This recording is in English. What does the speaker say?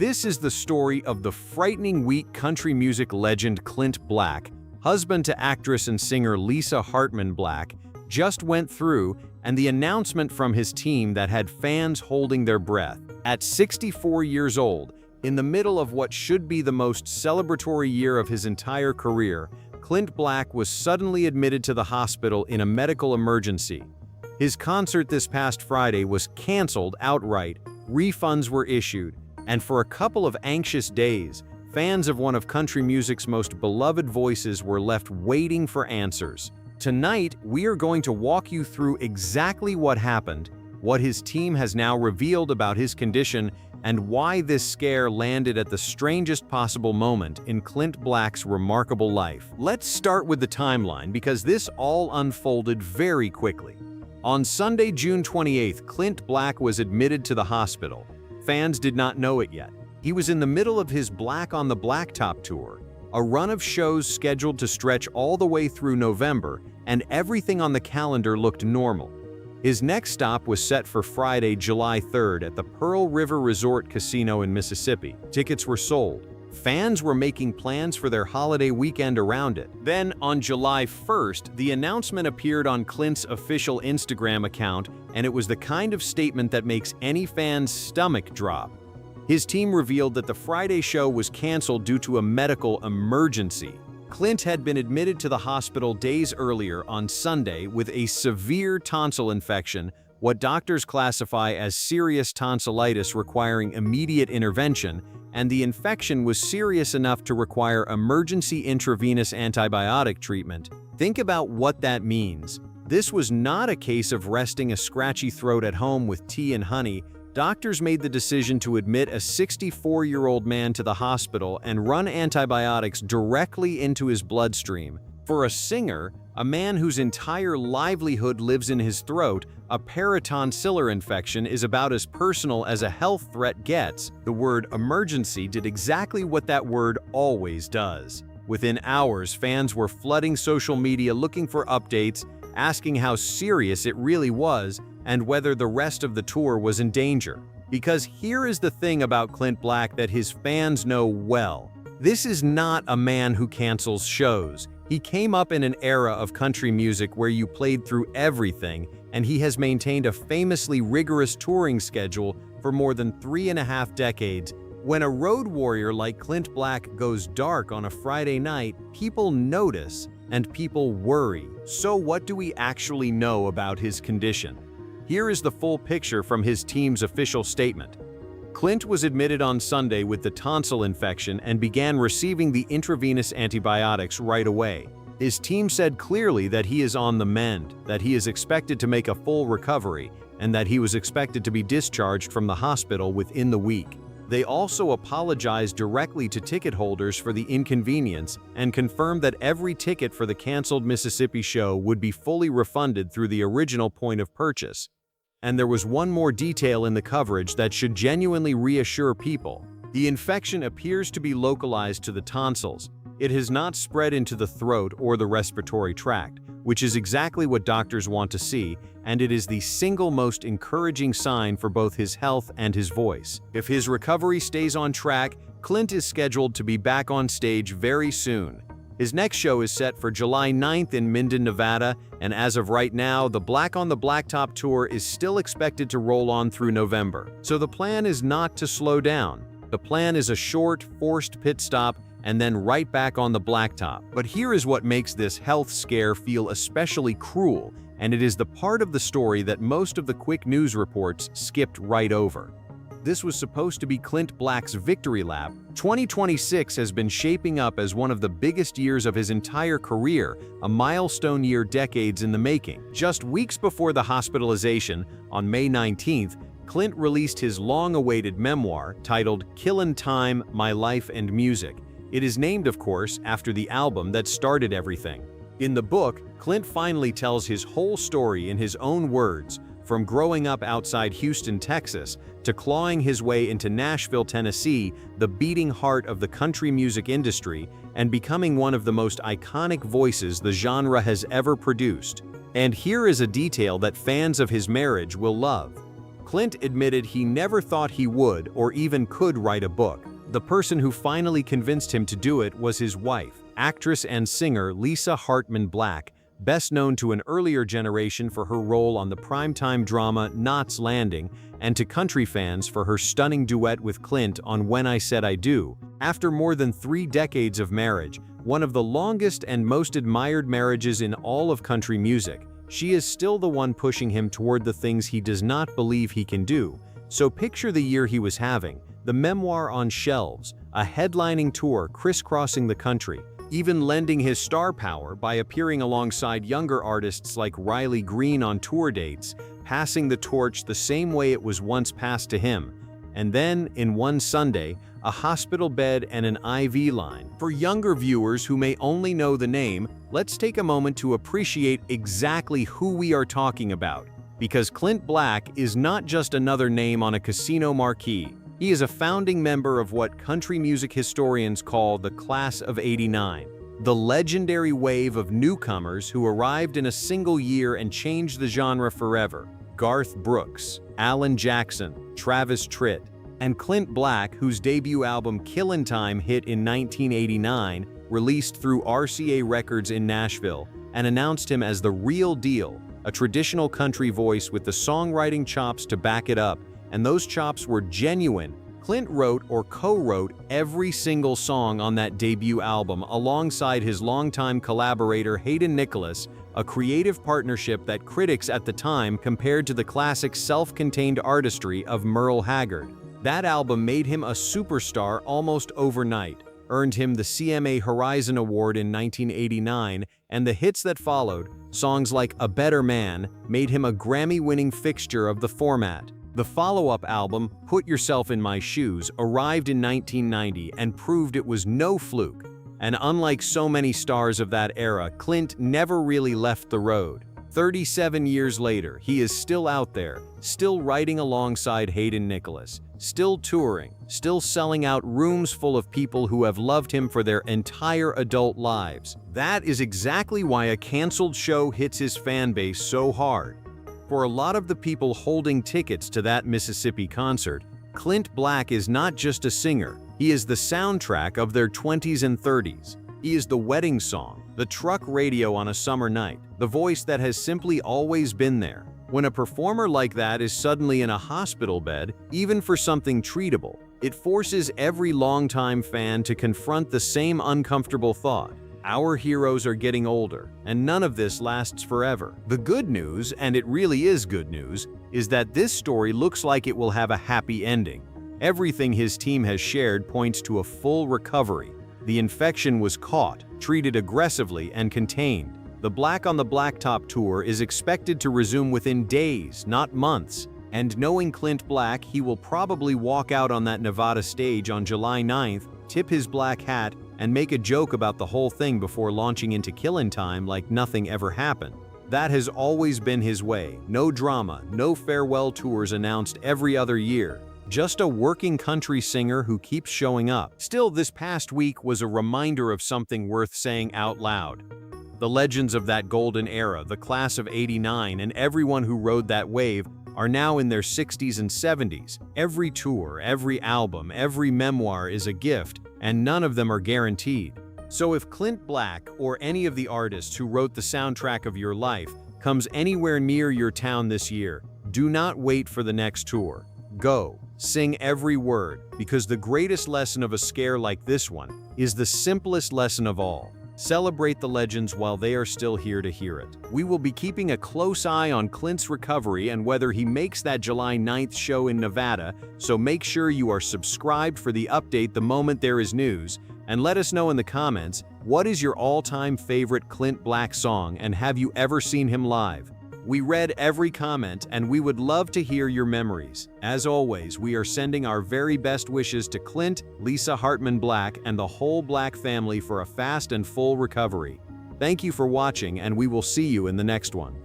This is the story of the frightening week country music legend Clint Black, husband to actress and singer Lisa Hartman Black, just went through, and the announcement from his team that had fans holding their breath. At 64 years old, in the middle of what should be the most celebratory year of his entire career, Clint Black was suddenly admitted to the hospital in a medical emergency. His concert this past Friday was canceled outright, refunds were issued, and for a couple of anxious days, fans of one of country music's most beloved voices were left waiting for answers. Tonight, we are going to walk you through exactly what happened, what his team has now revealed about his condition, and why this scare landed at the strangest possible moment in Clint Black's remarkable life. Let's start with the timeline because this all unfolded very quickly. On Sunday, June 28th, Clint Black was admitted to the hospital. Fans did not know it yet. He was in the middle of his Black on the Blacktop tour, a run of shows scheduled to stretch all the way through November, and everything on the calendar looked normal. His next stop was set for Friday, July 3rd at the Pearl River Resort Casino in Mississippi. Tickets were sold. Fans were making plans for their holiday weekend around it. Then, on July 1st, the announcement appeared on Clint's official Instagram account, and it was the kind of statement that makes any fan's stomach drop. His team revealed that the Friday show was canceled due to a medical emergency. Clint had been admitted to the hospital days earlier on Sunday with a severe tonsil infection, what doctors classify as serious tonsillitis requiring immediate intervention, and the infection was serious enough to require emergency intravenous antibiotic treatment. Think about what that means. This was not a case of resting a scratchy throat at home with tea and honey. Doctors made the decision to admit a 64-year-old man to the hospital and run antibiotics directly into his bloodstream. For a singer, a man whose entire livelihood lives in his throat, a paratonsillar infection is about as personal as a health threat gets. The word emergency did exactly what that word always does. Within hours, fans were flooding social media looking for updates, asking how serious it really was, and whether the rest of the tour was in danger. Because here is the thing about Clint Black that his fans know well. This is not a man who cancels shows. He came up in an era of country music where you played through everything, and he has maintained a famously rigorous touring schedule for more than 3.5 decades. When a road warrior like Clint Black goes dark on a Friday night, people notice and people worry. So what do we actually know about his condition? Here is the full picture from his team's official statement. Clint was admitted on Sunday with the tonsil infection and began receiving the intravenous antibiotics right away. His team said clearly that he is on the mend, that he is expected to make a full recovery, and that he was expected to be discharged from the hospital within the week. They also apologized directly to ticket holders for the inconvenience and confirmed that every ticket for the canceled Mississippi show would be fully refunded through the original point of purchase. And there was one more detail in the coverage that should genuinely reassure people. The infection appears to be localized to the tonsils. It has not spread into the throat or the respiratory tract, which is exactly what doctors want to see, and it is the single most encouraging sign for both his health and his voice. If his recovery stays on track, Clint is scheduled to be back on stage very soon. His next show is set for July 9th in Minden, Nevada, and as of right now, the Black on the Blacktop tour is still expected to roll on through November. So the plan is not to slow down. The plan is a short, forced pit stop and then right back on the blacktop. But here is what makes this health scare feel especially cruel, and it is the part of the story that most of the quick news reports skipped right over. This was supposed to be Clint Black's victory lap. 2026 has been shaping up as one of the biggest years of his entire career, a milestone year decades in the making. Just weeks before the hospitalization, on May 19th, Clint released his long-awaited memoir titled Killin' Time, My Life and Music. It is named, of course, after the album that started everything. In the book, Clint finally tells his whole story in his own words, from growing up outside Houston, Texas, to clawing his way into Nashville, Tennessee, the beating heart of the country music industry, and becoming one of the most iconic voices the genre has ever produced. And here is a detail that fans of his marriage will love. Clint admitted he never thought he would or even could write a book. The person who finally convinced him to do it was his wife, actress and singer Lisa Hartman Black, best known to an earlier generation for her role on the primetime drama Knots Landing, and to country fans for her stunning duet with Clint on When I Said I Do. After more than 3 decades of marriage, one of the longest and most admired marriages in all of country music, she is still the one pushing him toward the things he does not believe he can do. So picture the year he was having, the memoir on shelves, a headlining tour crisscrossing the country, even lending his star power by appearing alongside younger artists like Riley Green on tour dates, passing the torch the same way it was once passed to him. And then, in one Sunday, a hospital bed and an IV line. For younger viewers who may only know the name, let's take a moment to appreciate exactly who we are talking about. Because Clint Black is not just another name on a casino marquee. He is a founding member of what country music historians call the Class of '89, the legendary wave of newcomers who arrived in a single year and changed the genre forever. Garth Brooks, Alan Jackson, Travis Tritt, and Clint Black, whose debut album Killin' Time hit in 1989, released through RCA Records in Nashville, and announced him as the real deal, a traditional country voice with the songwriting chops to back it up, and those chops were genuine. Clint wrote or co-wrote every single song on that debut album alongside his longtime collaborator Hayden Nicholas, a creative partnership that critics at the time compared to the classic self-contained artistry of Merle Haggard. That album made him a superstar almost overnight, earned him the CMA Horizon Award in 1989, and the hits that followed, songs like A Better Man, made him a Grammy-winning fixture of the format. The follow-up album, Put Yourself in My Shoes, arrived in 1990 and proved it was no fluke. And unlike so many stars of that era, Clint never really left the road. 37 years later, he is still out there, still writing alongside Hayden Nicholas, still touring, still selling out rooms full of people who have loved him for their entire adult lives. That is exactly why a canceled show hits his fan base so hard. For a lot of the people holding tickets to that Mississippi concert, Clint Black is not just a singer, he is the soundtrack of their 20s and 30s. He is the wedding song, the truck radio on a summer night, the voice that has simply always been there. When a performer like that is suddenly in a hospital bed, even for something treatable, it forces every longtime fan to confront the same uncomfortable thought. Our heroes are getting older, and none of this lasts forever. The good news, and it really is good news, is that this story looks like it will have a happy ending. Everything his team has shared points to a full recovery. The infection was caught, treated aggressively, and contained. The Black on the Blacktop tour is expected to resume within days, not months. And knowing Clint Black, he will probably walk out on that Nevada stage on July 9th, tip his black hat, and make a joke about the whole thing before launching into Killin' Time like nothing ever happened. That has always been his way. No drama, no farewell tours announced every other year. Just a working country singer who keeps showing up. Still, this past week was a reminder of something worth saying out loud. The legends of that golden era, the Class of '89, and everyone who rode that wave are now in their 60s and 70s. Every tour, every album, every memoir is a gift, and none of them are guaranteed. So if Clint Black, or any of the artists who wrote the soundtrack of your life, comes anywhere near your town this year, do not wait for the next tour. Go, sing every word, because the greatest lesson of a scare like this one is the simplest lesson of all. Celebrate the legends while they are still here to hear it. We will be keeping a close eye on Clint's recovery and whether he makes that July 9th show in Nevada, so make sure you are subscribed for the update the moment there is news, and let us know in the comments, what is your all-time favorite Clint Black song and have you ever seen him live? We read every comment and we would love to hear your memories. As always, we are sending our very best wishes to Clint, Lisa Hartman Black, and the whole Black family for a fast and full recovery. Thank you for watching, and we will see you in the next one.